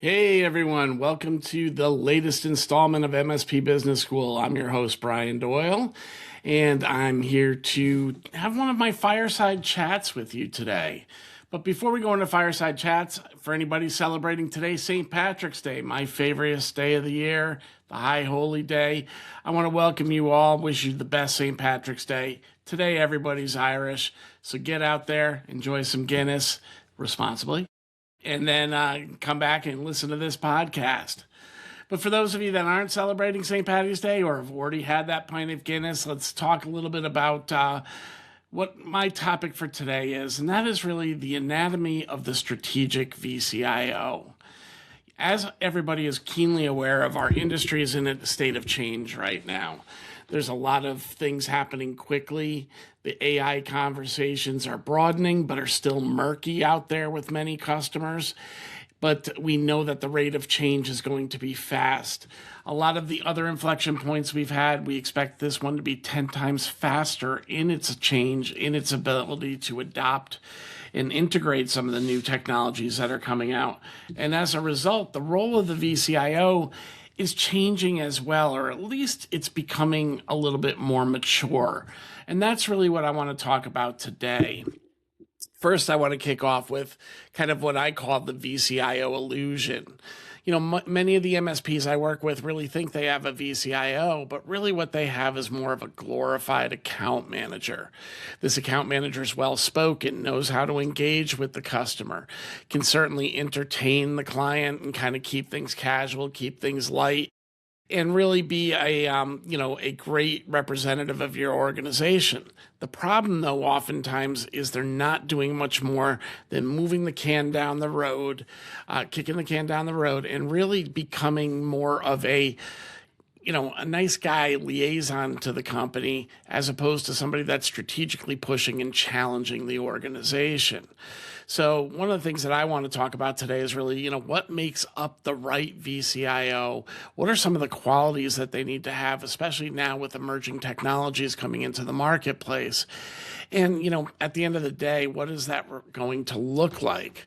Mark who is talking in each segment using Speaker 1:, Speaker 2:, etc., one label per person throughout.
Speaker 1: Hey everyone, welcome to the latest installment of MSP Business School. I'm your host, Brian Doyle, and I'm here to have one of my fireside chats with you today. But before we go into fireside chats, for anybody celebrating today, St. Patrick's Day, my favorite day of the year, the high holy day, I want to welcome you all, wish you the best St. Patrick's Day. Today, everybody's Irish, so get out there, enjoy some Guinness responsibly, and then come back and listen to this podcast. But for those of you that aren't celebrating St. Patty's Day or have already had that pint of Guinness, let's talk a little bit about what my topic for today is, and that is really the anatomy of the strategic vCIO. As everybody is keenly aware of, our industry is in a state of change right now. There's a lot of things happening quickly. The AI conversations are broadening, but are still murky out there with many customers. But we know that the rate of change is going to be fast. A lot of the other inflection points we've had, we expect this one to be 10 times faster in its change, in its ability to adopt and integrate some of the new technologies that are coming out. And as a result, the role of the vCIO is changing as well, or at least it's becoming a little bit more mature. And that's really what I want to talk about today. First, I want to kick off with kind of what I call the vCIO illusion. Many of the MSPs I work with really think they have a vCIO, but really what they have is more of a glorified account manager. This account manager is well-spoken, knows how to engage with the customer, can certainly entertain the client and kind of keep things casual, keep things light, and really be a great representative of your organization. The problem, though, oftentimes is they're not doing much more than moving the can down the road, kicking the can down the road, and really becoming more of a nice guy liaison to the company, as opposed to somebody that's strategically pushing and challenging the organization. So one of the things that I want to talk about today is really, what makes up the right vCIO? What are some of the qualities that they need to have, especially now with emerging technologies coming into the marketplace? And, at the end of the day, what is that going to look like?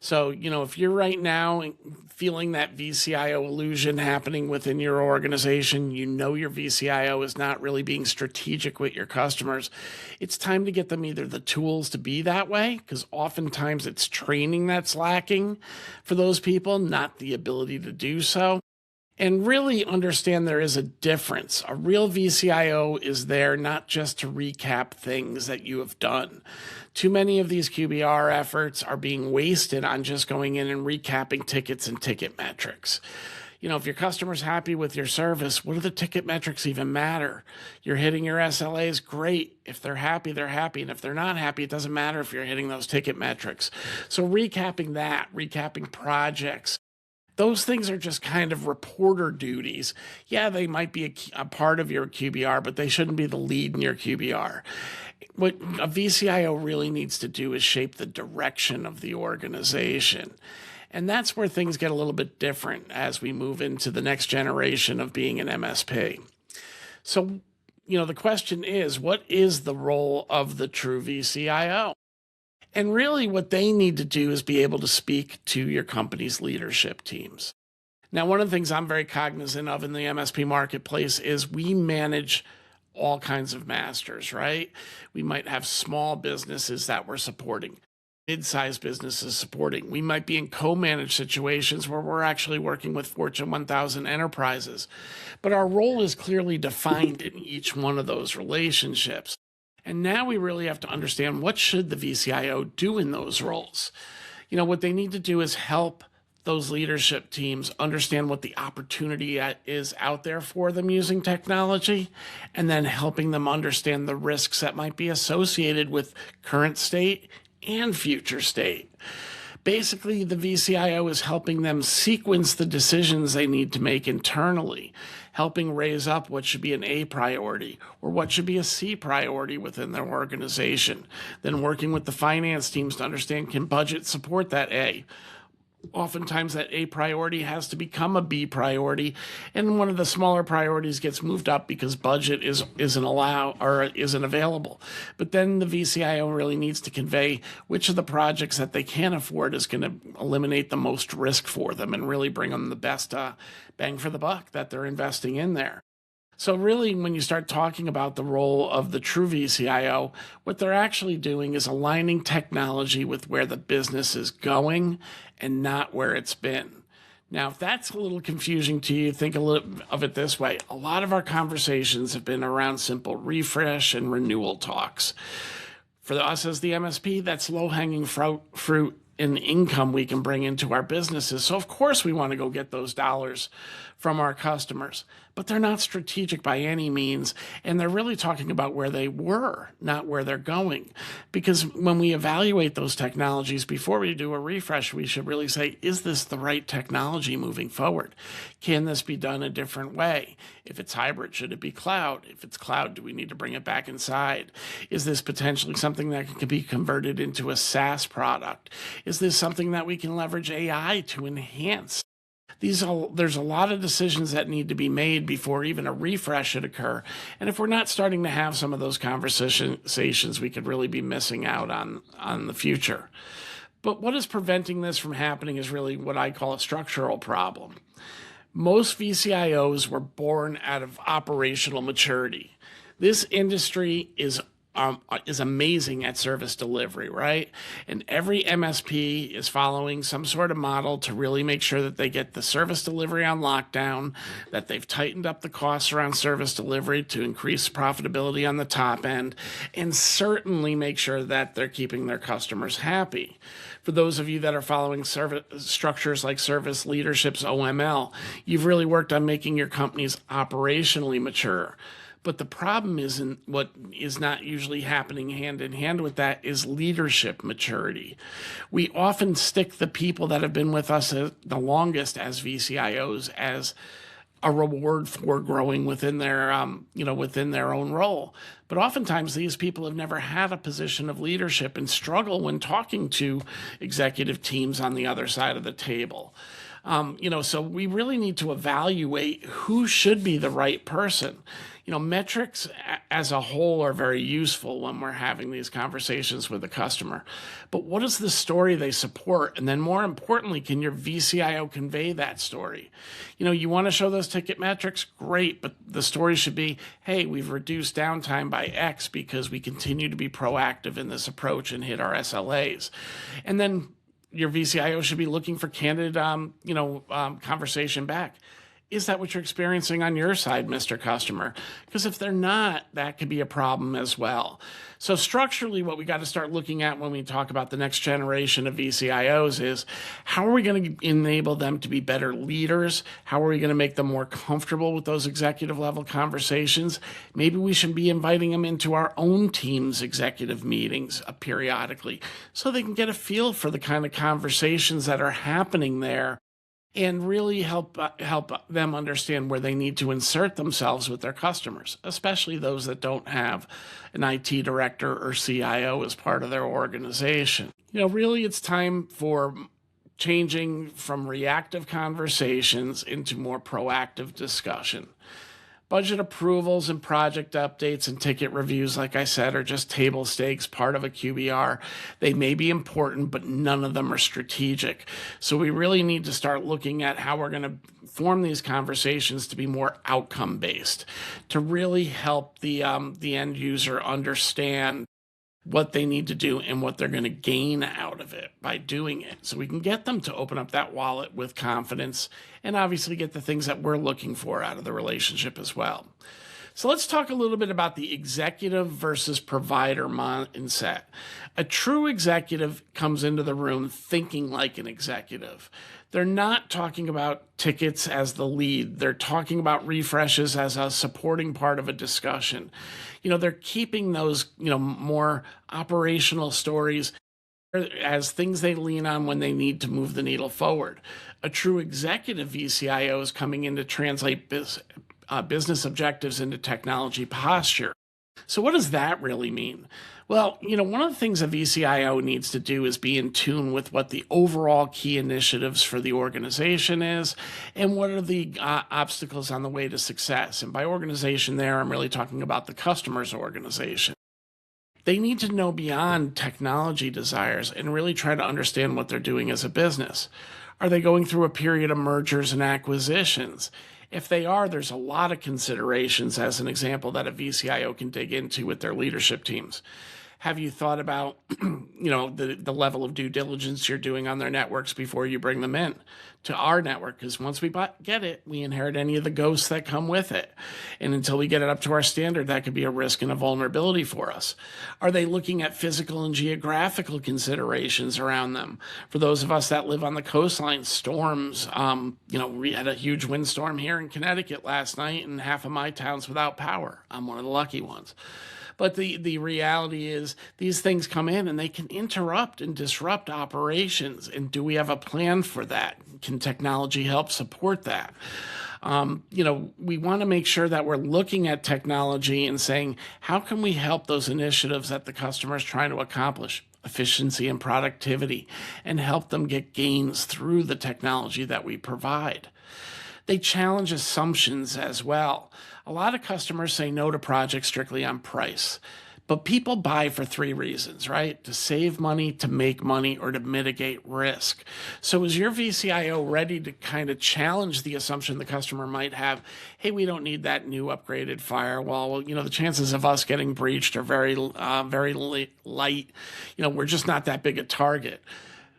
Speaker 1: So, if you're right now feeling that vCIO illusion happening within your organization, your vCIO is not really being strategic with your customers, it's time to get them either the tools to be that way, because oftentimes it's training that's lacking for those people, not the ability to do so. And really understand there is a difference. A real vCIO is there not just to recap things that you have done. Too many of these QBR efforts are being wasted on just going in and recapping tickets and ticket metrics. If your customer's happy with your service, what do the ticket metrics even matter? You're hitting your SLAs, great. If they're happy, they're happy. And if they're not happy, it doesn't matter if you're hitting those ticket metrics. So recapping projects, those things are just kind of reporter duties. Yeah, they might be a part of your QBR, but they shouldn't be the lead in your QBR. What a vCIO really needs to do is shape the direction of the organization. And that's where things get a little bit different as we move into the next generation of being an MSP. So, the question is, what is the role of the true vCIO? And really what they need to do is be able to speak to your company's leadership teams. Now, one of the things I'm very cognizant of in the MSP marketplace is we manage all kinds of masters, right? We might have small businesses that we're supporting, mid-sized businesses supporting. We might be in co-managed situations where we're actually working with Fortune 1000 enterprises. But our role is clearly defined in each one of those relationships. And now we really have to understand, what should the vCIO do in those roles? What they need to do is help those leadership teams understand what the opportunity is out there for them using technology, and then helping them understand the risks that might be associated with current state and future state. Basically, the vCIO is helping them sequence the decisions they need to make internally, helping raise up what should be an A priority or what should be a C priority within their organization, then working with the finance teams to understand, can budget support that A? Oftentimes that A priority has to become a B priority, and one of the smaller priorities gets moved up because budget isn't available. But then the VCIO really needs to convey which of the projects that they can afford is going to eliminate the most risk for them and really bring them the best bang for the buck that they're investing in there. So really, when you start talking about the role of the true VCIO, what they're actually doing is aligning technology with where the business is going and not where it's been. Now, if that's a little confusing to you, think a little of it this way. A lot of our conversations have been around simple refresh and renewal talks. For us as the MSP, that's low-hanging fruit in income we can bring into our businesses. So of course we want to go get those dollars from our customers, but they're not strategic by any means. And they're really talking about where they were, not where they're going. Because when we evaluate those technologies, before we do a refresh, we should really say, is this the right technology moving forward? Can this be done a different way? If it's hybrid, should it be cloud? If it's cloud, do we need to bring it back inside? Is this potentially something that can be converted into a SaaS product? Is this something that we can leverage AI to enhance? There's a lot of decisions that need to be made before even a refresh should occur. And if we're not starting to have some of those conversations, we could really be missing out on the future. But what is preventing this from happening is really what I call a structural problem. Most VCIOs were born out of operational maturity. This industry is amazing at service delivery, right? And every MSP is following some sort of model to really make sure that they get the service delivery on lockdown, that they've tightened up the costs around service delivery to increase profitability on the top end, and certainly make sure that they're keeping their customers happy. For those of you that are following service structures like Service Leadership's OML, you've really worked on making your companies operationally mature. But the problem isn't what is not usually happening hand in hand with that is leadership maturity. We often stick the people that have been with us the longest as VCIOs as a reward for growing within their within their own role. But oftentimes these people have never had a position of leadership and struggle when talking to executive teams on the other side of the table. So we really need to evaluate who should be the right person. Metrics as a whole are very useful when we're having these conversations with the customer. But what is the story they support? And then more importantly, can your VCIO convey that story? You want to show those ticket metrics? Great. But the story should be, hey, we've reduced downtime by X because we continue to be proactive in this approach and hit our SLAs. And then your VCIO should be looking for candid, conversation back. Is that what you're experiencing on your side, Mr. Customer? Because if they're not, that could be a problem as well. So structurally, what we got to start looking at when we talk about the next generation of VCIOs is how are we going to enable them to be better leaders? How are we going to make them more comfortable with those executive level conversations? Maybe we should be inviting them into our own team's executive meetings periodically so they can get a feel for the kind of conversations that are happening there and really help them understand where they need to insert themselves with their customers, especially those that don't have an IT director or CIO as part of their organization. Really it's time for changing from reactive conversations into more proactive discussion. Budget approvals and project updates and ticket reviews, like I said, are just table stakes, part of a QBR. They may be important, but none of them are strategic. So we really need to start looking at how we're going to form these conversations to be more outcome-based, to really help the end user understand what they need to do and what they're going to gain out of it by doing it. So we can get them to open up that wallet with confidence and obviously get the things that we're looking for out of the relationship as well. So let's talk a little bit about the executive versus provider mindset. A true executive comes into the room thinking like an executive. They're not talking about tickets as the lead. They're talking about refreshes as a supporting part of a discussion. They're keeping those, more operational stories as things they lean on when they need to move the needle forward. A true executive VCIO is coming in to translate business objectives into technology posture. So what does that really mean? Well, one of the things a VCIO needs to do is be in tune with what the overall key initiatives for the organization is and what are the obstacles on the way to success. And by organization there, I'm really talking about the customer's organization. They need to know beyond technology desires and really try to understand what they're doing as a business. Are they going through a period of mergers and acquisitions? If they are, there's a lot of considerations, as an example, that a VCIO can dig into with their leadership teams. Have you thought about, the level of due diligence you're doing on their networks before you bring them in to our network? Because once we get it, we inherit any of the ghosts that come with it. And until we get it up to our standard, that could be a risk and a vulnerability for us. Are they looking at physical and geographical considerations around them? For those of us that live on the coastline, storms, we had a huge windstorm here in Connecticut last night, and half of my town's without power. I'm one of the lucky ones. But the reality is these things come in and they can interrupt and disrupt operations. And do we have a plan for that? Can technology help support that? We want to make sure that we're looking at technology and saying, how can we help those initiatives that the customer is trying to accomplish? Efficiency and productivity, and help them get gains through the technology that we provide. They challenge assumptions as well. A lot of customers say no to projects strictly on price, but people buy for three reasons, right? To save money, to make money, or to mitigate risk. So is your VCIO ready to kind of challenge the assumption the customer might have, hey, we don't need that new upgraded firewall. Well, the chances of us getting breached are very light. We're just not that big a target.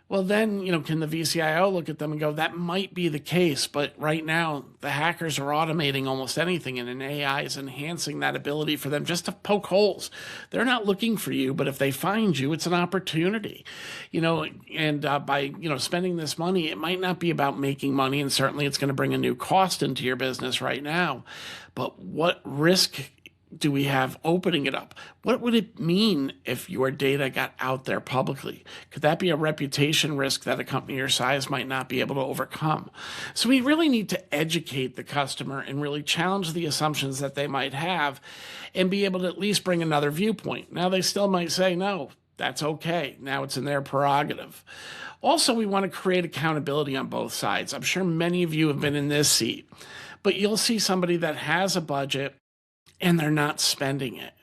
Speaker 1: Well, then, can the VCIO look at them and go, that might be the case, but right now the hackers are automating almost anything, and an AI is enhancing that ability for them just to poke holes. They're not looking for you, but if they find you, it's an opportunity. By spending this money, it might not be about making money, and certainly it's going to bring a new cost into your business right now. But what risk do we have opening it up? What would it mean if your data got out there publicly? Could that be a reputation risk that a company your size might not be able to overcome? So we really need to educate the customer and really challenge the assumptions that they might have and be able to at least bring another viewpoint. Now, they still might say, no, that's okay. Now it's in their prerogative. Also, we want to create accountability on both sides. I'm sure many of you have been in this seat, but you'll see somebody that has a budget and they're not spending it.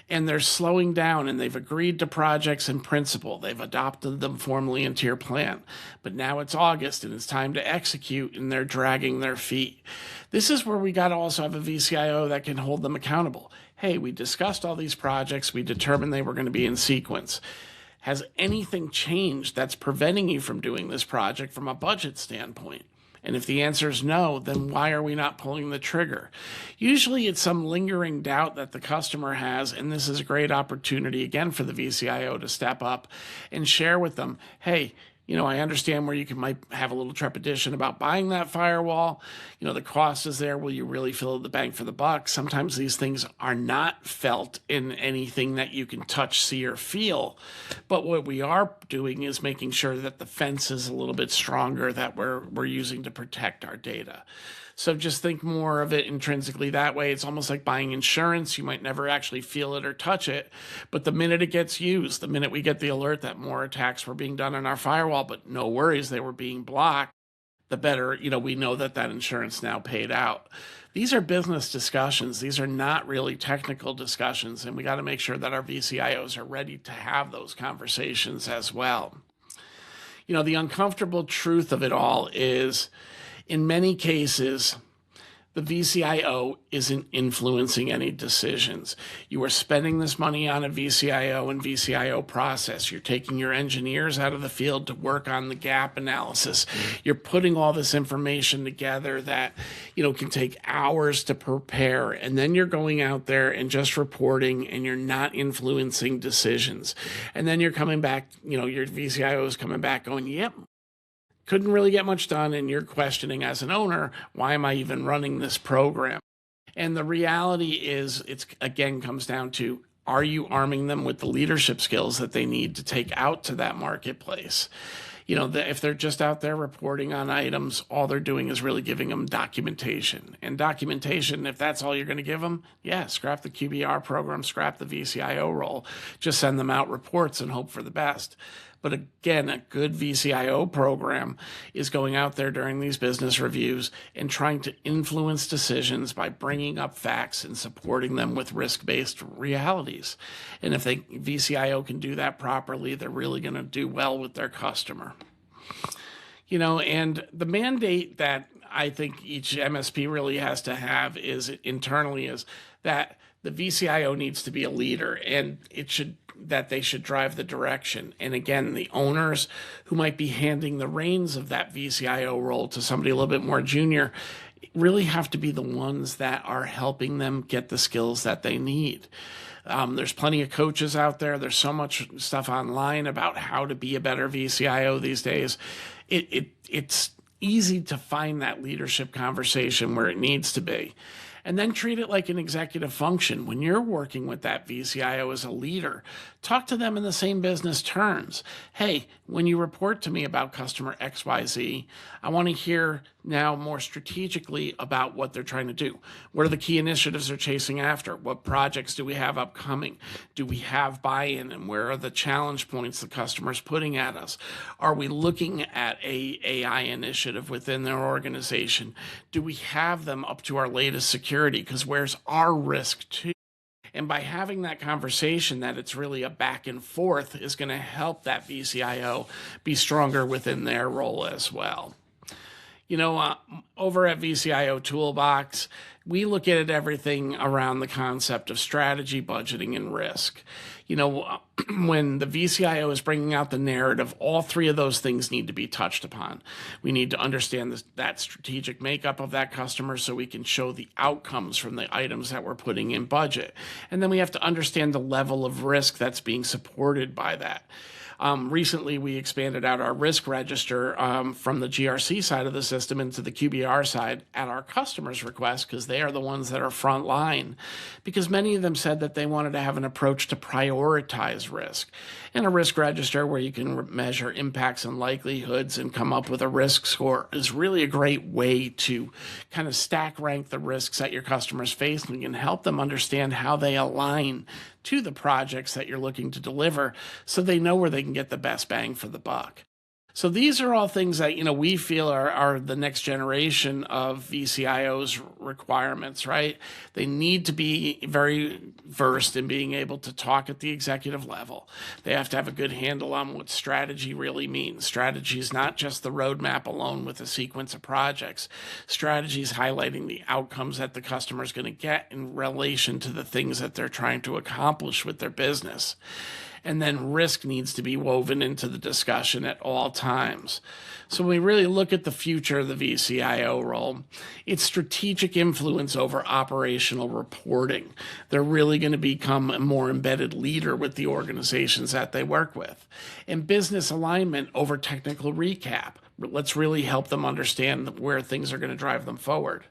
Speaker 1: And they're slowing down, and they've agreed to projects in principle. They've adopted them formally into your plan. But now it's August, and it's time to execute, and they're dragging their feet. This is where we got to also have a VCIO that can hold them accountable. Hey, we discussed all these projects. We determined they were going to be in sequence. Has anything changed that's preventing you from doing this project from a budget standpoint? And if the answer is no, then why are we not pulling the trigger? Usually it's some lingering doubt that the customer has, and this is a great opportunity, again, for the VCIO to step up and share with them, hey, I understand where you might have a little trepidation about buying that firewall. The cost is there. Will you really feel the bang for the buck? Sometimes these things are not felt in anything that you can touch, see, or feel. But what we are doing is making sure that the fence is a little bit stronger that we're using to protect our data. So just think more of it intrinsically that way. It's almost like buying insurance. You might never actually feel it or touch it, but the minute it gets used, the minute we get the alert that more attacks were being done on our firewall, but no worries, they were being blocked, the better, we know that insurance now paid out. These are business discussions. These are not really technical discussions, and we got to make sure that our VCIOs are ready to have those conversations as well. The uncomfortable truth of it all is, in many cases, the VCIO isn't influencing any decisions. You are spending this money on a VCIO and VCIO process. You're taking your engineers out of the field to work on the gap analysis. You're putting all this information together that, can take hours to prepare. And then you're going out there and just reporting, and you're not influencing decisions. And then you're coming back, your VCIO is coming back going, yep, couldn't really get much done, and you're questioning as an owner, why am I even running this program? And the reality is, it's again comes down to, are you arming them with the leadership skills that they need to take out to that marketplace? If they're just out there reporting on items, all they're doing is really giving them documentation. And documentation, if that's all you're going to give them, yeah, scrap the QBR program, scrap the VCIO role. Just send them out reports and hope for the best. But again, a good VCIO program is going out there during these business reviews and trying to influence decisions by bringing up facts and supporting them with risk-based realities. And if VCIO can do that properly, they're really going to do well with their customer. And the mandate that I think each MSP really has to have is that the VCIO needs to be a leader, and they should drive the direction. And again, the owners who might be handing the reins of that VCIO role to somebody a little bit more junior really have to be the ones that are helping them get the skills that they need. There's plenty of coaches out there. There's so much stuff online about how to be a better VCIO these days. It's easy to find that leadership conversation where it needs to be. And then treat it like an executive function. When you're working with that VCIO as a leader, talk to them in the same business terms. Hey, when you report to me about customer XYZ, I want to hear now more strategically about what they're trying to do. What are the key initiatives they're chasing after? What projects do we have upcoming? Do we have buy-in? And where are the challenge points the customer's putting at us? Are we looking at a AI initiative within their organization? Do we have them up to our latest security? Because where's our risk too? And by having that conversation, that it's really a back and forth, is going to help that VCIO be stronger within their role as well. Over at VCIO Toolbox, we look at everything around the concept of strategy, budgeting, and risk. When the VCIO is bringing out the narrative, all three of those things need to be touched upon. We need to understand that strategic makeup of that customer so we can show the outcomes from the items that we're putting in budget. And then we have to understand the level of risk that's being supported by that. Recently, we expanded out our risk register from the GRC side of the system into the QBR side at our customers' request, because they are the ones that are front line, because many of them said that they wanted to have an approach to prioritize risk. And a risk register where you can measure impacts and likelihoods and come up with a risk score is really a great way to kind of stack rank the risks that your customers face, and can help them understand how they align to the projects that you're looking to deliver, so they know where they can get the best bang for the buck. So these are all things that, we feel are the next generation of VCIO's requirements, right? They need to be very versed in being able to talk at the executive level. They have to have a good handle on what strategy really means. Strategy is not just the roadmap alone with a sequence of projects. Strategy is highlighting the outcomes that the customer is going to get in relation to the things that they're trying to accomplish with their business. And then risk needs to be woven into the discussion at all times. So when we really look at the future of the VCIO role, it's strategic influence over operational reporting. They're really going to become a more embedded leader with the organizations that they work with. And business alignment over technical recap. Let's really help them understand where things are going to drive them forward.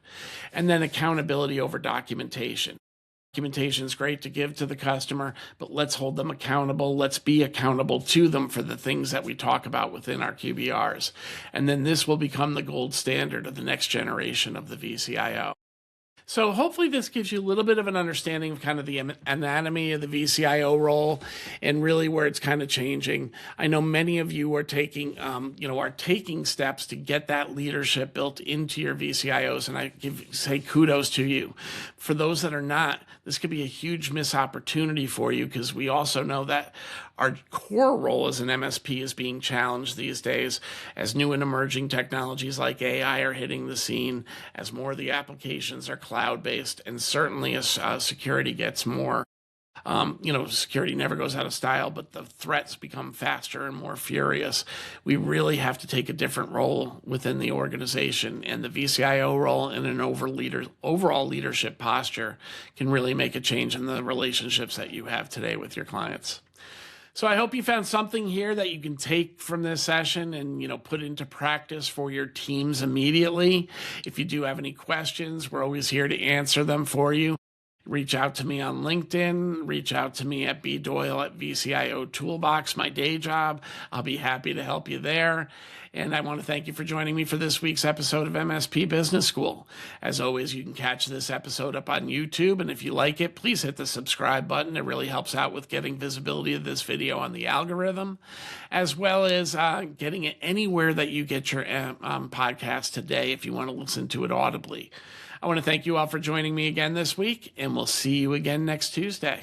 Speaker 1: And then accountability over documentation. Documentation is great to give to the customer, but let's hold them accountable. Let's be accountable to them for the things that we talk about within our QBRs. And then this will become the gold standard of the next generation of the VCIO. So hopefully this gives you a little bit of an understanding of kind of the anatomy of the VCIO role and really where it's kind of changing. I know many of you are taking steps to get that leadership built into your VCIOs, and I say kudos to you. For those that are not, this could be a huge missed opportunity for you, because we also know that our core role as an MSP is being challenged these days as new and emerging technologies like AI are hitting the scene, as more of the applications are cloud-based, and certainly as security gets more, security never goes out of style, but the threats become faster and more furious. We really have to take a different role within the organization, and the VCIO role in an overall leadership posture can really make a change in the relationships that you have today with your clients. So I hope you found something here that you can take from this session and, put into practice for your teams immediately. If you do have any questions, we're always here to answer them for you. Reach out to me on LinkedIn. Reach out to me at bdoyle at VCIO Toolbox, my day job. I'll be happy to help you there. And I want to thank you for joining me for this week's episode of MSP Business School. As always, you can catch this episode up on YouTube. And if you like it, please hit the subscribe button. It really helps out with getting visibility of this video on the algorithm, as well as getting it anywhere that you get your podcast today if you want to listen to it audibly. I want to thank you all for joining me again this week, and we'll see you again next Tuesday.